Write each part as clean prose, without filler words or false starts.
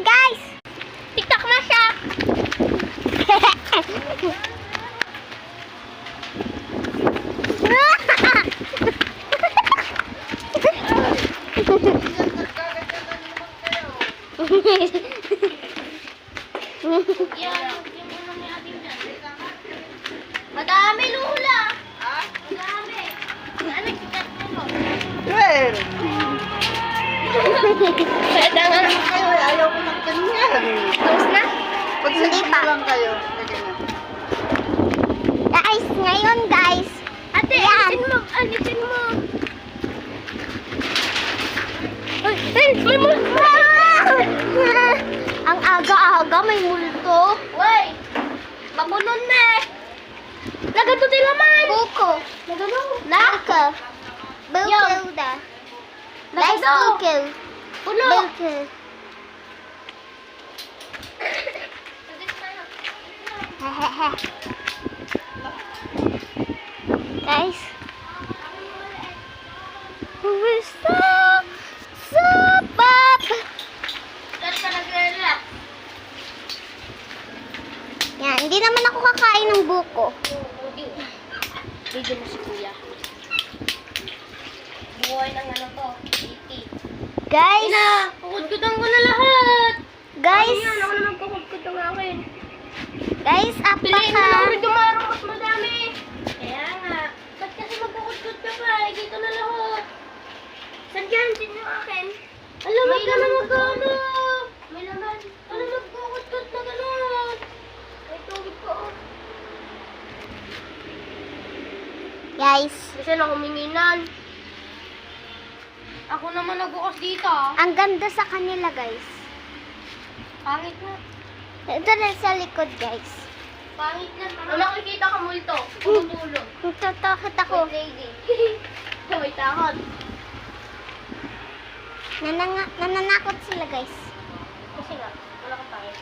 guys! TikTok na siya! Madami lula! Madami! Ano sikat mo? Well, Pwede nga. kayo ayaw ko ng ganyan. Tapos na? Pag Hindi pa. lang kayo. Ganyan. Guys, ngayon guys. Ate, alisin mo. Alisin mo. Ay, may multo. Ang aga-aga may multo. Wey, magunon na eh. Nagano din naman. Buko. Nagano? Buko. Buko da. Nice buko. Puno. Buko. Hehehe. Guys. Pop. Yan, hindi naman ako kakain ng buko. Bigyan mo si kuya. Buhay ng ano to, titi. Guys! Pukudkutan ko na lahat! Guys! Ako na nagpukudkut ang akin. Guys, Piliin mo lang rin dumarong mas madami. Kaya nga. Ba't kasi magpukudkut ka pa? Dito na lahat. Saan yan? Sino yung akin? Alam mo ka na magkano. May laman. Alam mo magpukudkut na gano'n. May tubig ko. Guys. Kasi na huminginan. Ako naman nagbukas dito. Ang ganda sa kanila, guys. Pangit na. Ito na sa likod, guys. Pangit na. Kung nakikita ka multo, tumutulog. Takot ako. Wait, lady. May takot. Nananakot sila, guys. Kasi nga, wala kang pangit.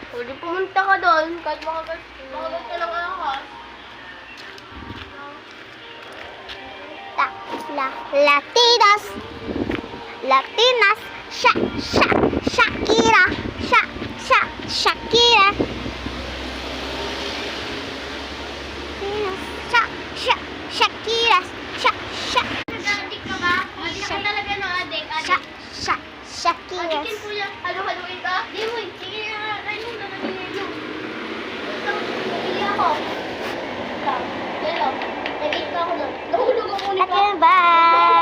Pwede pumunta ka doon, kahit makagat ka lang ahas. Latinas, Shakira, Shakira. Shakira, Adik ka ba? Adik ka talaga no, adik. Shakira. Adikin po yan. Halo-haloin ka? Di mo, sige na. Kainin ka na nililo. Ito, nabili ako. Ito, yellow. Nag-eat ka ako doon. Nahulog ako ulit. Okay, bye!